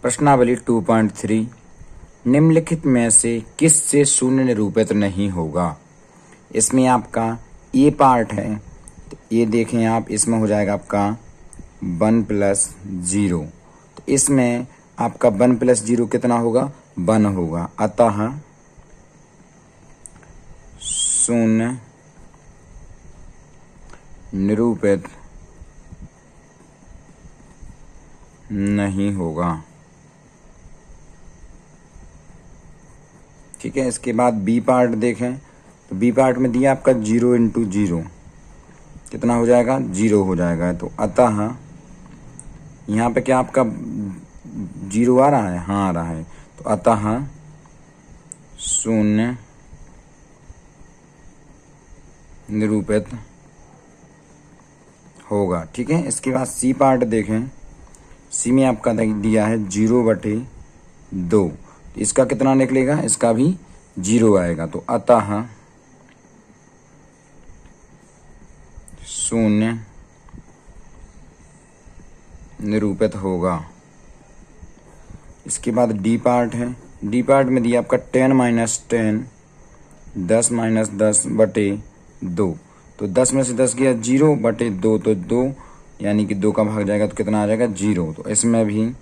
प्रश्नावली 2.3 निम्नलिखित में से किस से शून्य निरूपित नहीं होगा। इसमें आपका ए पार्ट है, तो ये देखें आप, इसमें हो जाएगा आपका 1 + 0। तो इसमें आपका 1 + 0 कितना होगा, 1 होगा। अतः शून्य निरूपित नहीं होगा। ठीक है। इसके बाद बी पार्ट देखें, तो बी पार्ट में दिया आपका 0 × 0 कितना हो जाएगा, 0 हो जाएगा। तो अतः यहाँ पे क्या आपका 0 आ रहा है, हाँ आ रहा है। तो अतः शून्य निरूपित होगा। ठीक है। इसके बाद सी पार्ट देखें, सी में आपका दिया है 0/2। इसका कितना निकलेगा, इसका भी 0 आएगा। तो अतः शून्य निरूपित होगा। इसके बाद डी पार्ट है, डी पार्ट में दिया आपका 10 - 10 10 - 10/2। तो 10 में से 10 गया 0/2, तो 2 यानी कि 2 का भाग जाएगा तो कितना आ जाएगा, 0। तो इसमें भी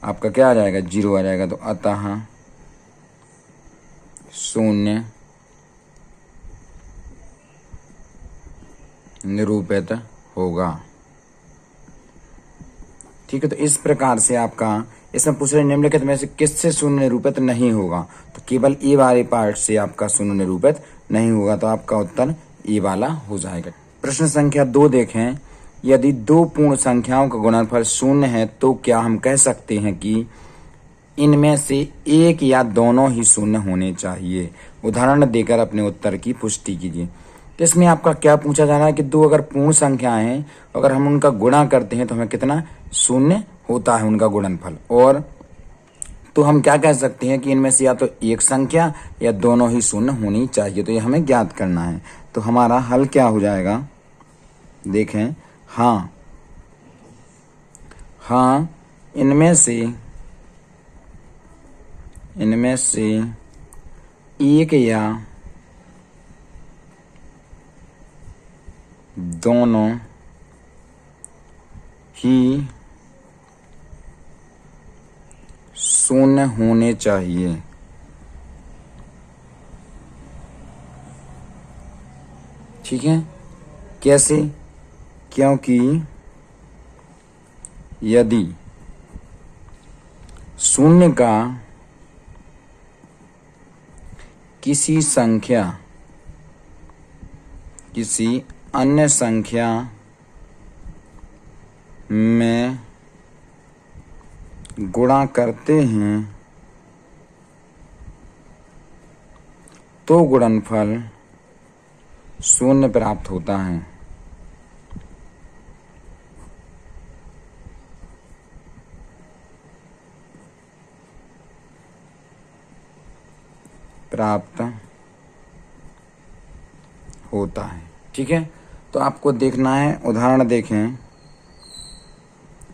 आपका क्या आ जाएगा, 0 आ जाएगा। तो अतः शून्य निरूपित होगा। ठीक है। तो इस प्रकार से आपका इसमें पूछ रहे निम्नलिखित में से किससे शून्य निरूपित नहीं होगा, तो केवल ए वाले पार्ट से आपका शून्य निरूपित नहीं होगा। तो आपका उत्तर ए वाला हो जाएगा। प्रश्न संख्या 2 देखें, यदि 2 पूर्ण संख्याओं का गुणनफल 0 है तो क्या हम कह सकते हैं कि इनमें से एक या दोनों ही शून्य होने चाहिए। उदाहरण देकर अपने उत्तर की पुष्टि कीजिए। तो इसमें आपका क्या पूछा जा रहा है कि 2 अगर पूर्ण संख्याएं हैं, अगर हम उनका गुणा करते हैं तो हमें कितना शून्य होता है उनका गुणनफल। और तो हम क्या कह सकते हैं कि इनमें से या तो एक संख्या या दोनों ही शून्य होनी चाहिए। तो ये हमें ज्ञात करना है। तो हमारा हल क्या हो जाएगा, देखें, हाँ इनमें से एक या दोनों ही शून्य होने चाहिए। ठीक है। कैसे, क्योंकि यदि शून्य का किसी अन्य संख्या में गुणा करते हैं तो गुणनफल शून्य प्राप्त होता है। ठीक है। तो आपको देखना है, उदाहरण देखें,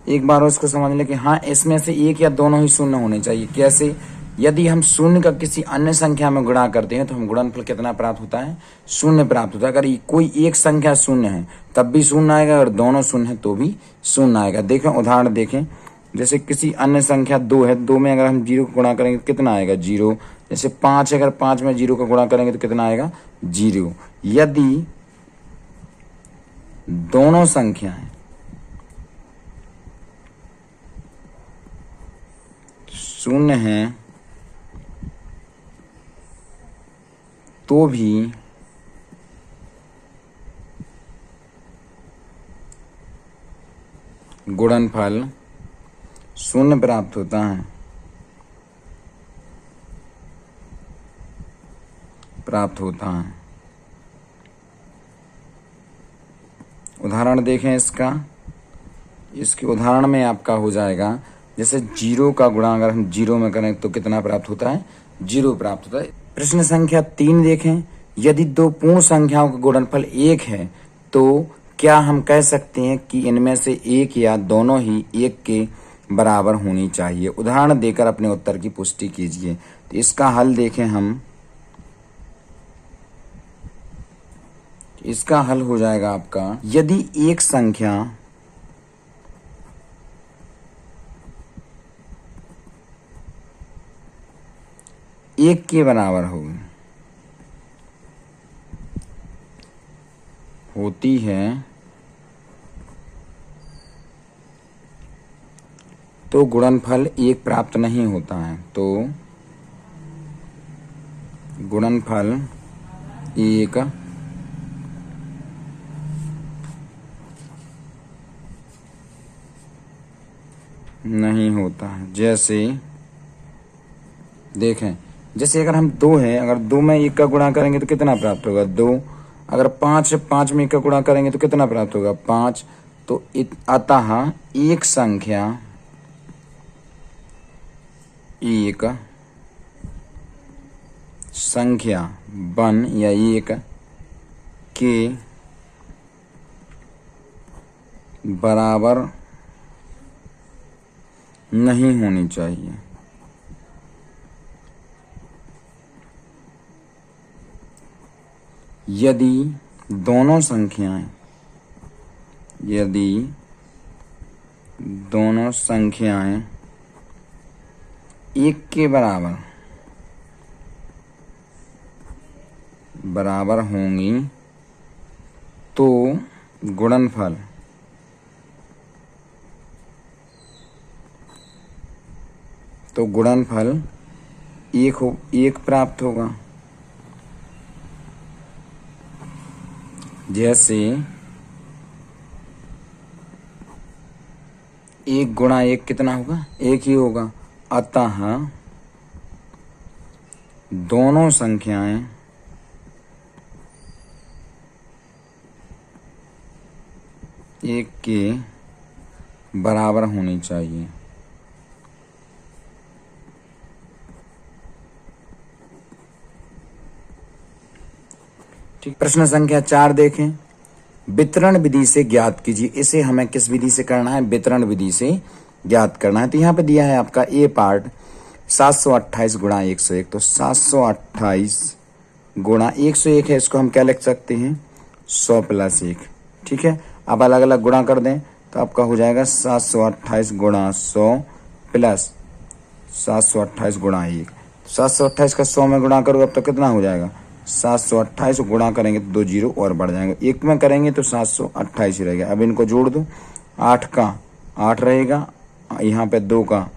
एक बार उसको समझ लें कि हाँ इसमें से एक या दोनों ही शून्य होने चाहिए। कैसे, यदि हम शून्य का किसी अन्य संख्या में गुणा करते हैं तो हम गुणनफल कितना प्राप्त होता है, शून्य प्राप्त होता है। अगर कोई एक संख्या शून्य है तब भी शून्य आएगा, अगर दोनों शून्य है तो भी शून्य आएगा। देखें, उदाहरण देखें, जैसे किसी अन्य संख्या 2 है, 2 में अगर हम 0 को गुणा करेंगे तो कितना आएगा, 0। जैसे 5 अगर 5 में 0 का गुणा करेंगे तो कितना आएगा, 0। यदि दोनों संख्याएं शून्य हैं तो भी गुणनफल शून्य प्राप्त होता है। उदाहरण देखें इसके उदाहरण में आपका हो जाएगा, जैसे 0 का गुणा अगर हम 0 में करें तो कितना प्राप्त होता है, 0 प्राप्त होता है। प्रश्न संख्या 3 देखें, यदि 2 पूर्ण संख्याओं का गुणनफल 1 है तो क्या हम कह सकते हैं कि इनमें से एक या दोनों ही 1 के बराबर होनी चाहिए। उदाहरण देकर अपने उत्तर की पुष्टि कीजिए। तो इसका हल देखें हम, इसका हल हो जाएगा आपका, यदि एक संख्या एक के बराबर होती है तो गुणनफल एक प्राप्त नहीं होता है। तो गुणनफल एक नहीं होता है। जैसे देखें, जैसे अगर हम 2 हैं, अगर 2 में 1 का गुणा करेंगे तो कितना प्राप्त होगा 2। अगर 5 में 1 का गुणा करेंगे तो कितना प्राप्त होगा 5। तो अतः एक संख्या वन या एक के बराबर नहीं होनी चाहिए। यदि दोनों संख्याएं एक के बराबर होंगी तो गुणनफल एक प्राप्त होगा। जैसे 1 गुणा 1 कितना होगा 1 ही होगा। अतः दोनों संख्याएं एक के बराबर होनी चाहिए। ठीक, प्रश्न संख्या 4 देखें। वितरण विधि से ज्ञात कीजिए। इसे हमें किस विधि से करना है, वितरण विधि से ज्ञात करना है। तो यहाँ पे दिया है आपका ए पार्ट 728 गुणा 101। तो 728 गुणा 101 है, इसको हम क्या लिख सकते हैं 100 प्लस 1। ठीक है, अब अलग अलग गुणा कर दें तो आपका हो जाएगा 728 गुणा 100 प्लस 728 गुणा 1। 728 का 100 में गुणा करो अब तो कितना हो जाएगा 728 गुणा करेंगे तो 2 जीरो और बढ़ जाएंगे। 1 में करेंगे तो 728 ही रहेगा। अब इनको जोड़ दो, 8 का 8 रहेगा, यहाँ पे 2 का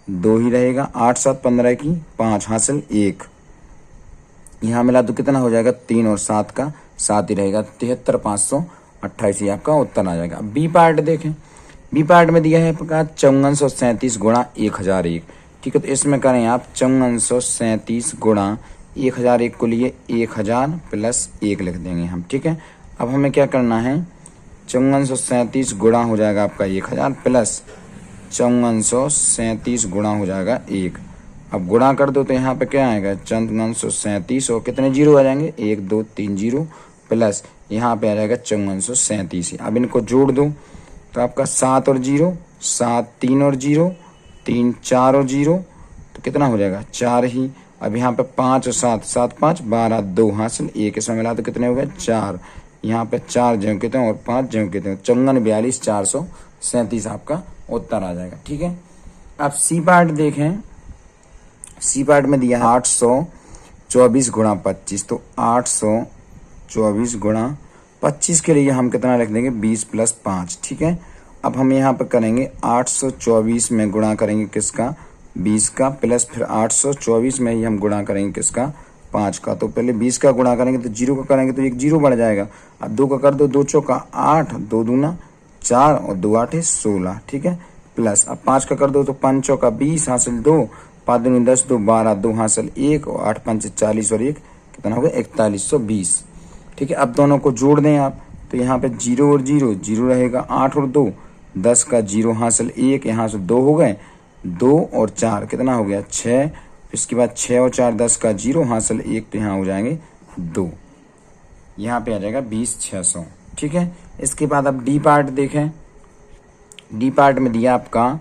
2 ही रहेगा। 8 7 15 की 5 हासिल 1, यहाँ मिला तो कितना हो जाएगा 3 और 7 का 7 ही रहेगा। 73,528 ही आपका उत्तर आ जाएगा। बी पार्ट देखें। बी पार्ट में दिया है आपका 5437 गुणा 1001। ठीक है, तो इसमें करें आप 5437 गुणा 1001 को लिए 1000 प्लस 1 लिख देंगे हम। ठीक है, अब हमें क्या करना है 5437 गुणा हो जाएगा आपका 1000 प्लस 5437 गुणा हो जाएगा 1। अब गुणा कर दो तो यहाँ पे क्या आएगा 5437 और कितने जीरो आ जाएंगे 1 2 3 जीरो प्लस यहाँ पे आ जाएगा 5437। अब इनको जोड़ दो तो आपका 7 और 0 7 3 और 0 3 4 और 0 तो कितना हो जाएगा 4 ही। अब यहाँ पे 5 और 7 7 5 12 2 हासिल 1, इसमें मिला तो कितने हो गए 4। यहाँ पे 4 ज्यों कितने और 5 ज्यों कितने 54 42 437 आपका उत्तर आ जाएगा। ठीक है, अब सी पार्ट देखें। सी पार्ट में दिया है 824 गुणा 25। तो 824 गुणा 25 के लिए हम कितना लिख देंगे 20 प्लस 5। ठीक है, अब हम यहाँ पे करेंगे 824 में गुणा करेंगे किसका 20 का प्लस फिर 824 में ही हम गुणा करेंगे किसका 5 का। तो पहले 20 का गुणा करेंगे तो 0 का करेंगे तो 1 जीरो बढ़ जाएगा। अब 2 का कर दो 2 चौका 8 2 दूना 4 और 2 8 16। ठीक है, प्लस अब 5 का कर दो तो 5 चौका 20 हासिल 2 5 दूनी 10 2 12 2 हासिल 1 और 8 5 40 और 1 कितना हो गया 4120। ठीक है, अब दोनों को जोड़ दें आप तो यहाँ पे 0 और 0 0 रहेगा 8 और 2 10 का 0 हासिल 1, यहाँ से 2 हो गए 2 और 4 कितना हो गया 6। इसके बाद 6 और 4 10 का 0 हासिल 1 तो यहाँ हो जाएंगे 2, यहाँ पे आ जाएगा 20,600। ठीक है, इसके बाद अब डी पार्ट देखें। डी पार्ट में दिया आपका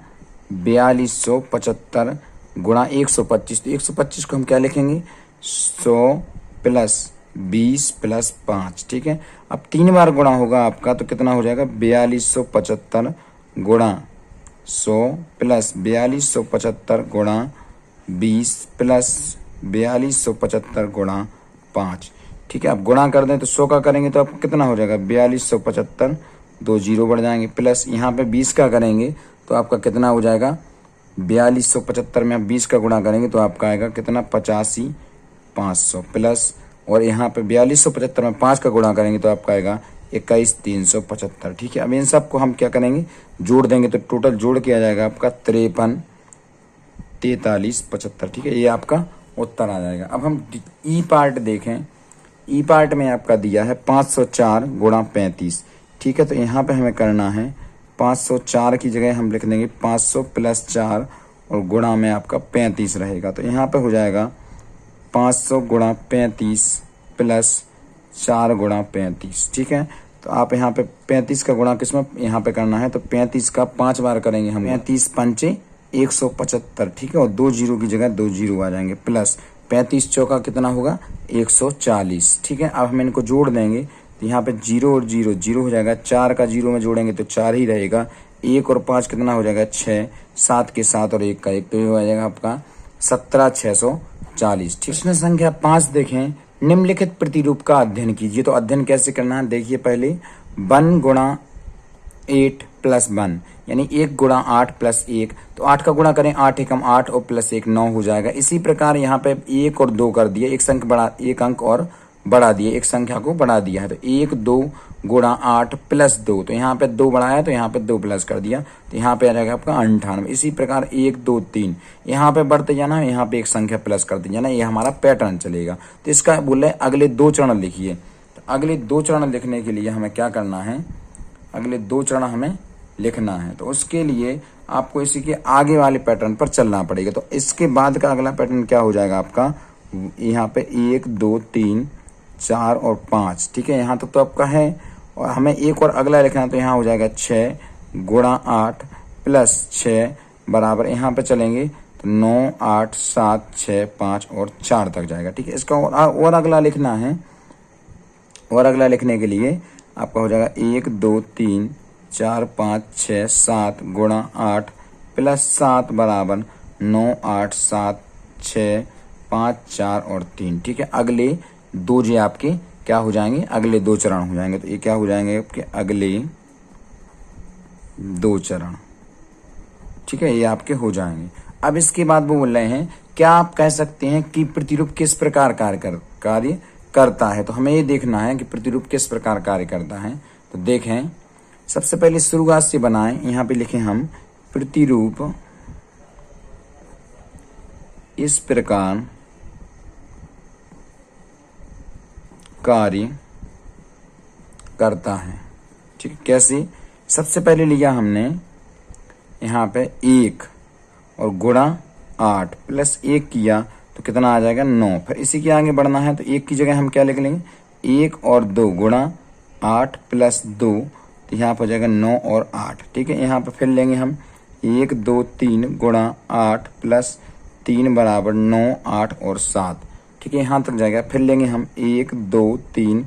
4275 गुणा 125। तो 125 को हम क्या लिखेंगे, 100 प्लस 20 प्लस 5। ठीक है, अब 3 बार गुणा होगा आपका तो कितना हो जाएगा, 4275 गुणा 100 प्लस 4275 गुणा 20 प्लस 4275 गुणा 5। ठीक है, अब गुणा कर दें तो 100 का करेंगे तो आपको कितना हो जाएगा, 4275, 2 जीरो बढ़ जाएंगे, प्लस यहाँ पे 20 का करेंगे तो आपका कितना हो जाएगा, 4275 में आप 20 का गुणा करेंगे तो आपका आएगा कितना, 85,500 प्लस, और यहाँ पे 4275 में 5 का गुणा करेंगे तो आपका आएगा 21,375। ठीक है, अब इन सबको हम क्या करेंगे, जोड़ देंगे तो टोटल जोड़ किया जाएगा आपका 53, 43, 75। ठीक है, ये आपका उत्तर आ जाएगा। अब हम ई पार्ट देखें, ई पार्ट में आपका दिया है 504 गुणा 35। ठीक है, तो यहाँ पे हमें करना है 504 की जगह हम लिख देंगे 500 प्लस 4 और गुणा में आपका 35 रहेगा। तो यहाँ पे हो जाएगा 500 गुणा 35 प्लस 4 गुणा 35। ठीक है, तो आप यहाँ पे 35 का गुणा किसमें यहाँ पे करना है, तो 35 का 5 बार करेंगे हम, 35 पंचे 175। ठीक है, और 2 जीरो की जगह 2 जीरो आ जाएंगे, प्लस 35 चौका कितना होगा, 140। ठीक है, अब हम इनको जोड़ देंगे तो यहाँ पे 0 और 0 0 हो जाएगा, 4 का 0 में जोड़ेंगे तो 4 ही रहेगा, 1 और 5 कितना हो जाएगा, 6, 7 के 7 और 1 का 1, तो ये हो जाएगा आपका 17,640। ठीक, प्रश्न संख्या 5 देखें, निम्नलिखित प्रतिरूप का अध्ययन कीजिए। तो अध्ययन कैसे करना है, देखिए पहले 1 गुणा 8 प्लस 1 यानी 1 गुणा 8 प्लस 1, तो 8 का गुणा करें, 8 एकम 8 और प्लस 1 9 हो जाएगा। इसी प्रकार यहाँ पे 1 और 2 कर दिया, एक अंक और बढ़ा दिए, एक संख्या को बढ़ा दिया है, तो 1 2 गुणा 8 प्लस 2, तो यहाँ पे 2 बढ़ाया तो यहाँ पे 2 प्लस कर दिया, तो यहाँ पे आ जाएगा आपका 98। इसी प्रकार 1 2 3 यहाँ पे बढ़ते जाना, यहाँ पे एक संख्या प्लस करते जाना, ये हमारा पैटर्न चलेगा। तो इसका बोले अगले 2 चरण लिखिए। तो अगले 2 चरण लिखने के लिए हमें क्या करना है, अगले 2 चरण हमें लिखना है, तो उसके लिए आपको इसी के आगे वाले पैटर्न पर चलना पड़ेगा। तो इसके बाद का अगला पैटर्न क्या हो जाएगा आपका, यहाँ पे 1 2 3 4 और 5। ठीक है, यहाँ तक तो आपका है, और हमें एक और अगला लिखना है, तो यहाँ हो जाएगा 6 गुणा 8 प्लस 6 बराबर, यहाँ पे चलेंगे तो 9 8 7 6 5 और 4 तक जाएगा। ठीक है, इसका और अगला लिखना है, और अगला लिखने के लिए आपका हो जाएगा 1 2 3 4 5 6 7 गुणा 8 प्लस 7 बराबर 9 8 7 6 5 4 और 3। ठीक है, अगले 2 जे आपके क्या हो जाएंगे, अगले 2 चरण हो जाएंगे। तो ये क्या हो जाएंगे आपके अगले 2 चरण। ठीक है, ये आपके हो जाएंगे। अब इसके बाद वो बोल रहे हैं, क्या आप कह सकते हैं कि प्रतिरूप किस प्रकार कार्य करता है। तो हमें ये देखना है कि प्रतिरूप किस प्रकार कार्य करता है। तो देखें, सबसे पहले शुरुआत से बनाएं, यहाँ पे लिखें हम प्रतिरूप इस प्रकार कार्य करता है। ठीक है, कैसे, सबसे पहले लिया हमने यहाँ पे 1 और गुणा 8 प्लस 1 किया तो कितना आ जाएगा 9। फिर इसी के आगे बढ़ना है, तो 1 की जगह हम क्या लिख लेंगे, 1 और 2 गुणा 8 प्लस 2, तो यहाँ पर हो जाएगा 9 और 8। ठीक है, यहाँ पर फिर लेंगे हम 1 2 3 गुणा 8 प्लस 3 बराबर 9 8 और 7। ठीक है, यहाँ तक जाएगा। फिर लेंगे हम 1 2 3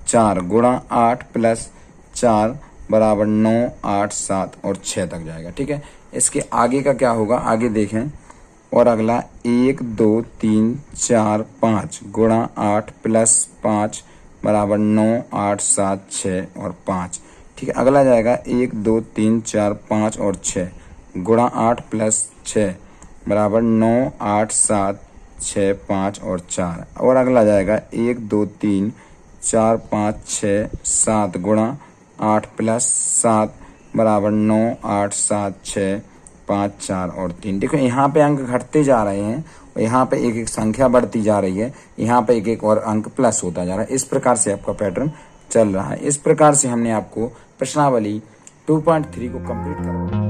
4 गुणा 8 प्लस 4 बराबर 9 8 7 और 6 तक जाएगा। ठीक है, इसके आगे का क्या होगा, आगे देखें, और अगला 1 2 3 4 5 गुणा 8 प्लस 5 बराबर 9 8 7 6 और 5। ठीक है, अगला जाएगा 1 2 3 4 5 और 6 गुणा 8 प्लस 6 बराबर 9 8 7 6 5 और 4। और अगला जाएगा 1 2 3 4 5 6 7 गुणा 8 प्लस 7 बराबर 9 8 7 6 5 4 और 3। देखो यहाँ पे अंक घटते जा रहे हैं और यहाँ पे एक एक संख्या बढ़ती जा रही है, यहाँ पे एक एक और अंक प्लस होता जा रहा है। इस प्रकार से आपका पैटर्न चल रहा है। इस प्रकार से हमने आपको प्रश्नावली 2.3 को कंप्लीट करवाया।